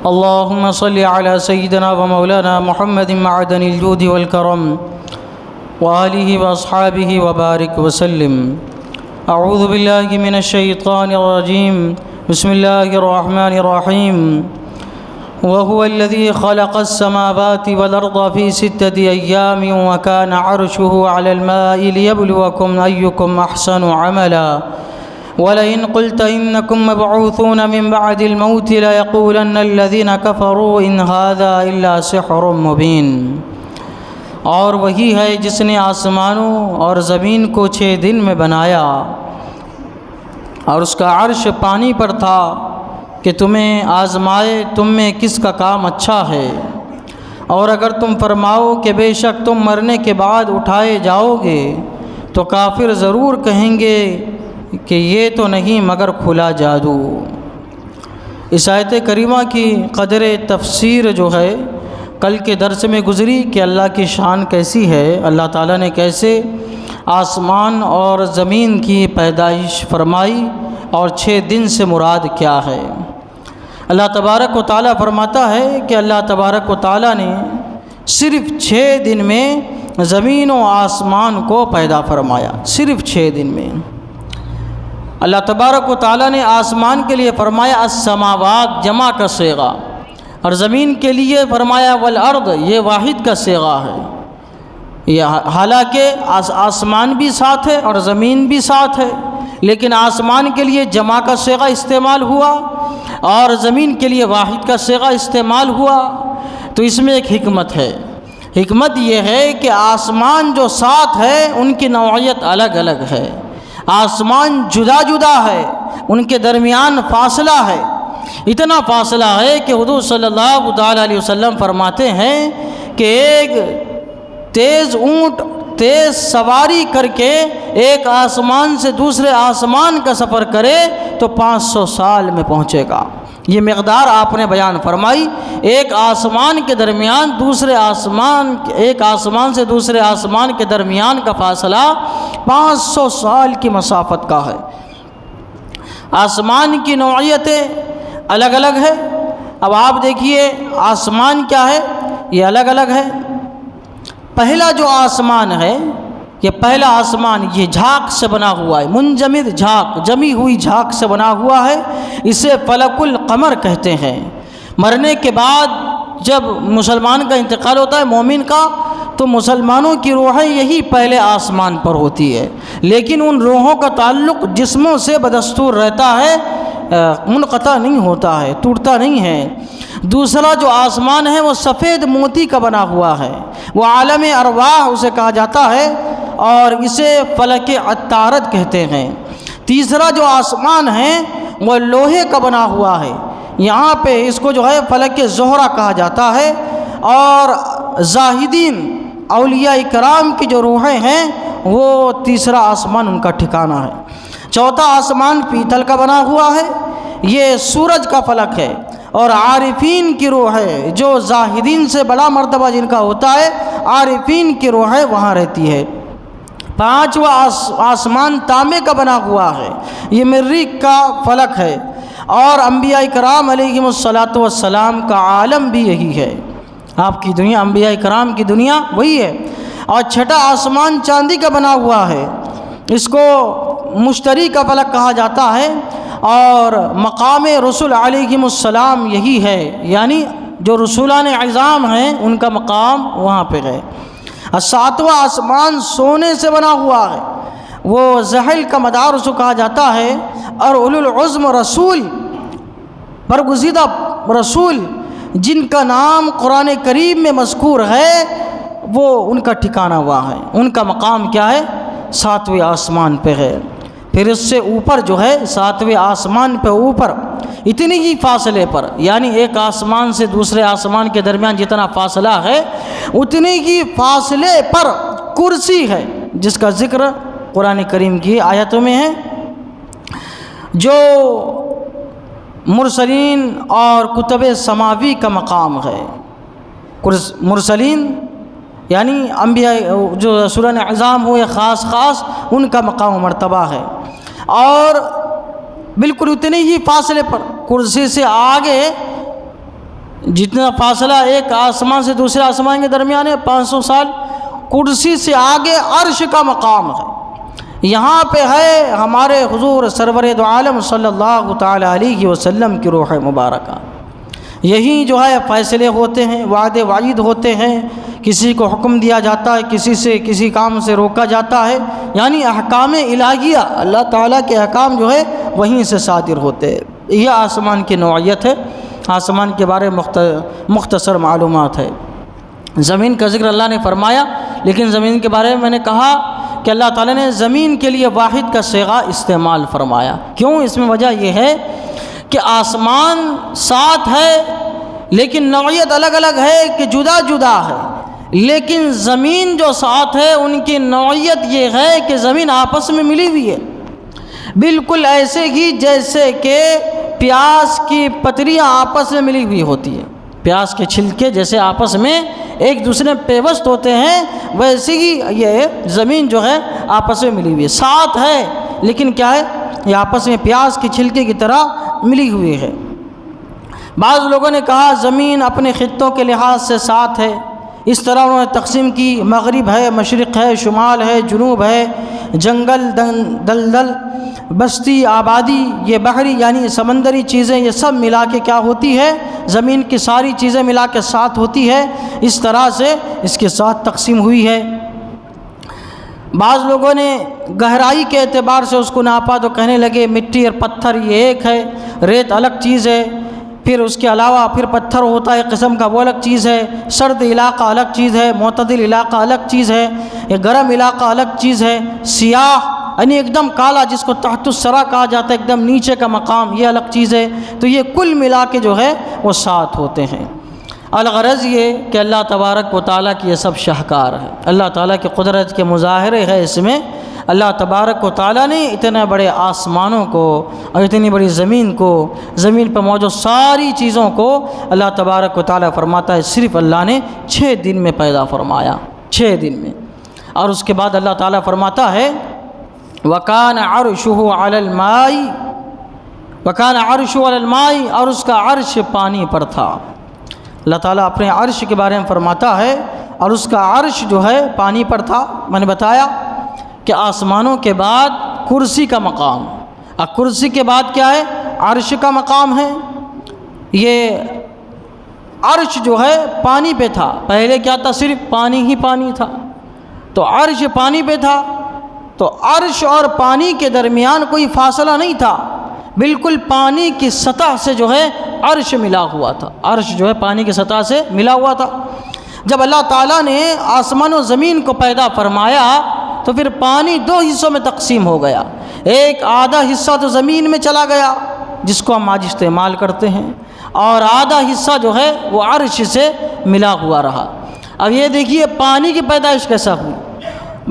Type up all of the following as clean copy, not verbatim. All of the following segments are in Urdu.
اللهم صل على سيدنا ومولانا محمد معدن الجود والكرم وآله وأصحابه وبارك وسلم. أعوذ بالله من الشيطان الرجيم. بسم الله الرحمن الرحيم. وهو الذي خلق السماوات والأرض في 6 أيام وكان عرشه على الماء ليبلوكم أيكم أحسن عملا ولئن قلت إنكم مبعوثون من بعد الموت ليقولن الذين كفروا إن هذا إلا سحر مبين. اور وہی ہے جس نے آسمانوں اور زمین کو 6 دن میں بنایا اور اس کا عرش پانی پر تھا کہ تمہیں آزمائے تم میں کس کا کام اچھا ہے، اور اگر تم فرماؤ کہ بے شک تم مرنے کے بعد اٹھائے جاؤ گے تو کافر ضرور کہیں گے کہ یہ تو نہیں مگر کھلا جادو. اس آیت کریمہ کی قدر تفسیر جو ہے کل کے درس میں گزری کہ اللہ کی شان کیسی ہے، اللہ تعالیٰ نے کیسے آسمان اور زمین کی پیدائش فرمائی اور 6 دن سے مراد کیا ہے. اللہ تبارک و تعالیٰ فرماتا ہے کہ اللہ تبارک و تعالیٰ نے صرف 6 دن میں زمین و آسمان کو پیدا فرمایا. صرف 6 دن میں اللہ تبارک و تعالیٰ نے آسمان کے لیے فرمایا السماوات جمع کا صیغہ، اور زمین کے لیے فرمایا والارض یہ واحد کا صیغہ ہے. یہ حالانکہ آسمان بھی ساتھ ہے اور زمین بھی ساتھ ہے، لیکن آسمان کے لیے جمع کا صیغہ استعمال ہوا اور زمین کے لیے واحد کا صیغہ استعمال ہوا. تو اس میں ایک حکمت ہے. حکمت یہ ہے کہ آسمان جو ساتھ ہے ان کی نوعیت الگ الگ ہے، آسمان جدا جدا ہے، ان کے درمیان فاصلہ ہے. اتنا فاصلہ ہے کہ حضور صلی اللہ تعالیٰ علیہ وسلم فرماتے ہیں کہ ایک تیز اونٹ تیز سواری کر کے ایک آسمان سے دوسرے آسمان کا سفر کرے تو 500 سال میں پہنچے گا. یہ مقدار آپ نے بیان فرمائی. ایک آسمان کے درمیان ایک آسمان سے دوسرے آسمان کے درمیان کا فاصلہ 500 سال کی مسافت کا ہے. آسمان کی نوعیتیں الگ الگ ہے. اب آپ دیکھیے آسمان کیا ہے، یہ الگ الگ ہے. پہلا جو آسمان ہے، یہ پہلا آسمان یہ جھاگ سے بنا ہوا ہے، منجمد جھاگ، جمی ہوئی جھاگ سے بنا ہوا ہے. اسے فلک القمر کہتے ہیں. مرنے کے بعد جب مسلمان کا انتقال ہوتا ہے مومن کا، تو مسلمانوں کی روحیں یہی پہلے آسمان پر ہوتی ہے، لیکن ان روحوں کا تعلق جسموں سے بدستور رہتا ہے، منقطع نہیں ہوتا ہے، ٹوٹتا نہیں ہے. دوسرا جو آسمان ہے وہ سفید موتی کا بنا ہوا ہے، وہ عالم ارواح اسے کہا جاتا ہے اور اسے فلک عطارد کہتے ہیں. تیسرا جو آسمان ہے وہ لوہے کا بنا ہوا ہے، یہاں پہ اس کو جو ہے فلک زہرہ کہا جاتا ہے. اور زاہدین اولیاء کرام کی جو روحیں ہیں وہ تیسرا آسمان ان کا ٹھکانہ ہے. چوتھا آسمان پیتل کا بنا ہوا ہے، یہ سورج کا فلک ہے. اور عارفین کی روح ہے جو زاہدین سے بڑا مرتبہ جن کا ہوتا ہے، عارفین کی روح ہے وہاں رہتی ہے. پانچواں آسمان تانبے کا بنا ہوا ہے، یہ مریخ کا فلک ہے. اور انبیاء کرام علیہم السلام کا عالم بھی یہی ہے. آپ کی دنیا، انبیاء کرام کی دنیا وہی ہے. اور چھٹا آسمان چاندی کا بنا ہوا ہے، اس کو مشتری کا فلک کہا جاتا ہے. اور مقام رسول علیہم السلام یہی ہے، یعنی جو رسولان اعظام ہیں ان کا مقام وہاں پہ ہے. اور ساتواں آسمان سونے سے بنا ہوا ہے، وہ زحل کا مدار اس کو کہا جاتا ہے. اور اولو العزم رسول، برگزیدہ رسول جن کا نام قرآن کریم میں مذکور ہے، وہ ان کا ٹھکانہ ہوا ہے، ان کا مقام کیا ہے، 7ویں آسمان پہ ہے. پھر اس سے اوپر جو ہے 7ویں آسمان پہ اوپر اتنی ہی فاصلے پر، یعنی ایک آسمان سے دوسرے آسمان کے درمیان جتنا فاصلہ ہے اتنی ہی فاصلے پر کرسی ہے، جس کا ذکر قرآن کریم کی آیتوں میں ہے. جو مرسلین اور کتب سماوی کا مقام ہے. مرسلین یعنی انبیاء جو رسولان اعظام ہوئے خاص ان کا مقام و مرتبہ ہے. اور بالکل اتنے ہی فاصلے پر کرسی سے آگے جتنا فاصلہ ایک آسمان سے دوسرے آسمان کے درمیان ہے 500 سال، کرسی سے آگے عرش کا مقام ہے۔ یہاں پہ ہے ہمارے حضور سرور دو عالم صلی اللہ تعالی علیہ وسلم کی روح مبارکہ۔ یہی جو ہے فیصلے ہوتے ہیں، وعدے وعید ہوتے ہیں، کسی کو حکم دیا جاتا ہے، کسی کام سے روکا جاتا ہے، یعنی احکام الہیہ اللہ تعالیٰ کے احکام جو ہے وہیں سے صادر ہوتے ہیں۔ یہ آسمان کی نوعیت ہے، آسمان کے بارے مختصر معلومات ہے۔ زمین کا ذکر اللہ نے فرمایا، لیکن زمین کے بارے میں میں نے کہا کہ اللہ تعالیٰ نے زمین کے لیے واحد کا صیغہ استعمال فرمایا۔ کیوں؟ اس میں وجہ یہ ہے کہ آسمان ساتھ ہے لیکن نوعیت الگ الگ ہے کہ جدا جدا ہے، لیکن زمین جو ساتھ ہے ان کی نوعیت یہ ہے کہ زمین آپس میں ملی ہوئی ہے، بالکل ایسے ہی جیسے کہ پیاز کی پتریاں آپس میں ملی ہوئی ہوتی ہیں، پیاز کے چھلکے جیسے آپس میں ایک دوسرے پیوست ہوتے ہیں، ویسے ہی یہ زمین جو ہے آپس میں ملی ہوئی ہے، ساتھ ہے لیکن کیا ہے، یہ آپس میں پیاز کے چھلکے کی طرح ملی ہوئی ہے۔ بعض لوگوں نے کہا زمین اپنے خطوں کے لحاظ سے ساتھ ہے، اس طرح انہوں نے تقسیم کی، مغرب ہے، مشرق ہے، شمال ہے، جنوب ہے، جنگل، دلدل، بستی، آبادی، یہ بحری یعنی سمندری چیزیں، یہ سب ملا کے کیا ہوتی ہے، زمین کی ساری چیزیں ملا کے ساتھ ہوتی ہے، اس طرح سے اس کے ساتھ تقسیم ہوئی ہے۔ بعض لوگوں نے گہرائی کے اعتبار سے اس کو ناپا تو کہنے لگے مٹی اور پتھر یہ ایک ہے، ریت الگ چیز ہے، پھر اس کے علاوہ پھر پتھر ہوتا ہے ایک قسم کا، وہ الگ چیز ہے، سرد علاقہ الگ چیز ہے، معتدل علاقہ الگ چیز ہے، یہ گرم علاقہ الگ چیز ہے، سیاہ یعنی ایک دم کالا جس کو تحت الثری کہا جاتا ہے، ایک دم نیچے کا مقام، یہ الگ چیز ہے، تو یہ کل ملا کے جو ہے وہ ساتھ ہوتے ہیں۔ الغرض یہ کہ اللہ تبارک و تعالیٰ کی یہ سب شاہکار ہے، اللہ تعالیٰ کی قدرت کے مظاہرے ہے اس میں۔ اللہ تبارک و تعالیٰ نے اتنے بڑے آسمانوں کو اور اتنی بڑی زمین کو، زمین پر موجود ساری چیزوں کو اللہ تبارک و تعالیٰ فرماتا ہے صرف اللہ نے 6 دن میں پیدا فرمایا، 6 دن میں۔ اور اس کے بعد اللہ تعالیٰ فرماتا ہے وَكَانَ عَرْشُهُ عَلَى الْمَاءِ وَكَانَ عَرْشُهُ عَلَى الْمَاءِ، اور اس کا عرش پانی پر تھا۔ اللہ تعالیٰ اپنے عرش کے بارے میں فرماتا ہے اور اس کا عرش جو ہے پانی پر تھا۔ میں نے بتایا کہ آسمانوں کے بعد کرسی کا مقام، اور کرسی کے بعد کیا ہے، عرش کا مقام ہے۔ یہ عرش جو ہے پانی پہ تھا، پہلے کیا تھا، صرف پانی ہی پانی تھا، تو عرش پانی پہ تھا، تو عرش اور پانی کے درمیان کوئی فاصلہ نہیں تھا، بالکل پانی کی سطح سے جو ہے عرش ملا ہوا تھا، عرش جو ہے پانی کی سطح سے ملا ہوا تھا۔ جب اللہ تعالیٰ نے آسمان و زمین کو پیدا فرمایا تو پھر پانی 2 حصوں میں تقسیم ہو گیا، ایک آدھا حصہ تو زمین میں چلا گیا جس کو ہم آج استعمال کرتے ہیں، اور آدھا حصہ جو ہے وہ عرش سے ملا ہوا رہا۔ اب یہ دیکھیے پانی کی پیدائش کیسا ہوئی،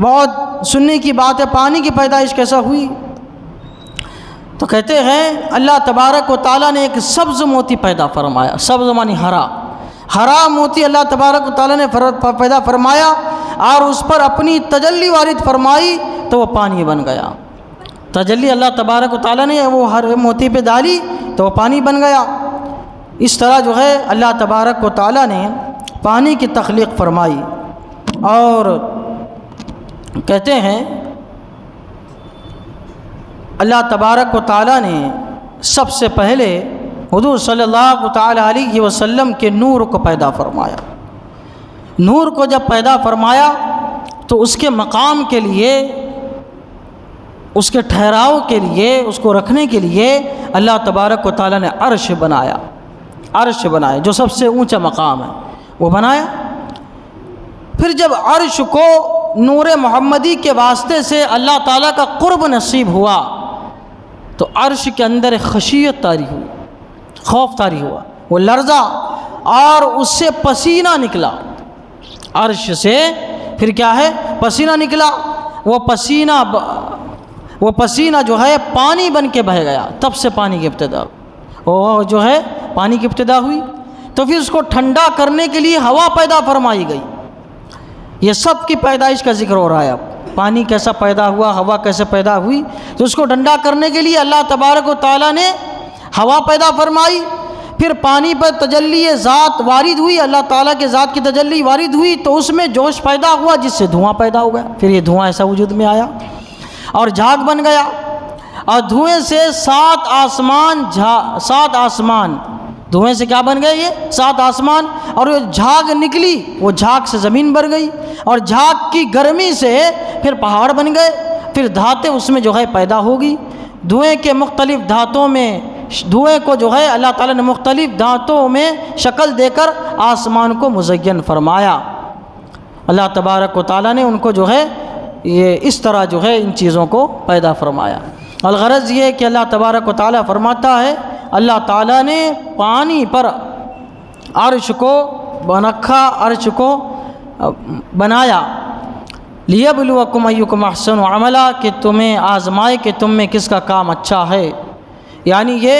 بہت سننے کی بات ہے، پانی کی پیدائش کیسا ہوئی؟ تو کہتے ہیں اللہ تبارک و تعالیٰ نے ایک سبز موتی پیدا فرمایا، سبز معنی ہرا، ہرا موتی اللہ تبارک و تعالیٰ نے پیدا فرمایا اور اس پر اپنی تجلی وارد فرمائی تو وہ پانی بن گیا۔ تجلی اللہ تبارک و تعالیٰ نے وہ ہر موتی پہ ڈالی تو وہ پانی بن گیا۔ اس طرح جو ہے اللہ تبارک و تعالیٰ نے پانی کی تخلیق فرمائی۔ اور کہتے ہیں اللہ تبارک و تعالیٰ نے سب سے پہلے حضور صلی اللہ تعالیٰ علیہ وسلم کے نور کو پیدا فرمایا۔ نور کو جب پیدا فرمایا تو اس کے مقام کے لیے، اس کے ٹھہراؤ کے لیے، اس کو رکھنے کے لیے اللہ تبارک و تعالیٰ نے عرش بنایا، عرش بنایا جو سب سے اونچا مقام ہے وہ بنایا۔ پھر جب عرش کو نور محمدی کے واسطے سے اللہ تعالیٰ کا قرب نصیب ہوا تو عرش کے اندر ایک خشیت طاری ہوئی، خوف طاری ہوا، وہ لرزا اور اس سے پسینہ نکلا، عرش سے پھر کیا ہے، پسینہ نکلا، وہ پسینہ جو ہے پانی بن کے بہہ گیا، تب سے پانی کی ابتدا، وہ جو ہے پانی کی ابتدا ہوئی۔ تو پھر اس کو ٹھنڈا کرنے کے لیے ہوا پیدا فرمائی گئی۔ یہ سب کی پیدائش کا ذکر ہو رہا ہے اب، پانی کیسا پیدا ہوا، ہوا کیسے پیدا ہوئی، تو اس کو ٹھنڈا کرنے کے لیے اللہ تبارک و تعالیٰ نے ہوا پیدا فرمائی۔ پھر پانی پر تجلی ذات وارد ہوئی، اللہ تعالیٰ کے ذات کی تجلی وارد ہوئی تو اس میں جوش پیدا ہوا جس سے دھواں پیدا ہو گیا، پھر یہ دھواں ایسا وجود میں آیا اور جھاگ بن گیا، اور دھوئیں سے سات آسمان دھوئیں سے کیا بن گئے؟ یہ 7 آسمان، اور وہ جھاگ نکلی، وہ جھاگ سے زمین بھر گئی، اور جھاگ کی گرمی سے پھر پہاڑ بن گئے، پھر دھاتیں اس میں جو ہے پیدا ہوگی۔ دھوئیں کے مختلف دھاتوں میں دھوئیں کو جو ہے اللہ تعالیٰ نے مختلف دھاتوں میں شکل دے کر آسمان کو مزین فرمایا۔ اللہ تبارک و تعالیٰ نے ان کو جو ہے یہ اس طرح جو ہے ان چیزوں کو پیدا فرمایا۔ الغرض یہ ہے کہ اللہ تبارک و تعالیٰ فرماتا ہے اللہ تعالیٰ نے پانی پر عرش کو رکھا، عرش کو بنایا، لیبلوکم ایکم احسن عملا، کہ تمہیں آزمائے کہ تم میں کس کا کام اچھا ہے۔ یعنی یہ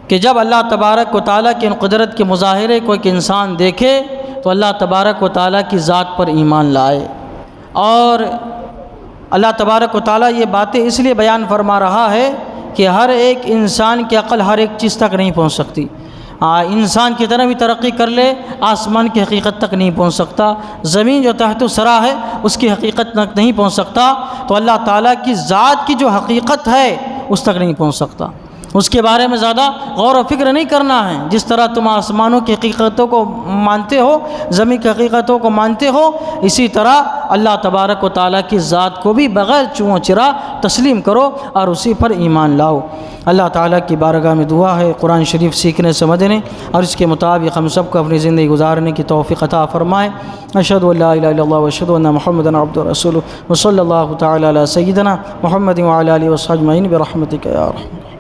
کہ جب اللہ تبارک و تعالیٰ کی ان قدرت کے مظاہرے کو ایک انسان دیکھے تو اللہ تبارک و تعالیٰ کی ذات پر ایمان لائے، اور اللہ تبارک و تعالیٰ یہ باتیں اس لیے بیان فرما رہا ہے کہ ہر ایک انسان کی عقل ہر ایک چیز تک نہیں پہنچ سکتی، انسان کی طرح بھی ترقی کر لے آسمان کی حقیقت تک نہیں پہنچ سکتا، زمین جو تحت الثری ہے اس کی حقیقت تک نہیں پہنچ سکتا، تو اللہ تعالیٰ کی ذات کی جو حقیقت ہے اس تک نہیں پہنچ سکتا، اس کے بارے میں زیادہ غور و فکر نہیں کرنا ہے۔ جس طرح تم آسمانوں کی حقیقتوں کو مانتے ہو، زمین کی حقیقتوں کو مانتے ہو، اسی طرح اللہ تبارک و تعالیٰ کی ذات کو بھی بغیر چوں چرا تسلیم کرو اور اسی پر ایمان لاؤ۔ اللہ تعالیٰ کی بارگاہ میں دعا ہے قرآن شریف سیکھنے سمجھنے اور اس کے مطابق ہم سب کو اپنی زندگی گزارنے کی توفیق عطا فرمائے۔ اشہد ان لا الہ الا اللہ واشہد ان محمدا عبدہ ورسولہ وصلی اللہ تعالی علی سیدنا محمد وعلی آلہ وصحبہ اجمعین برحمتک یا ارحم۔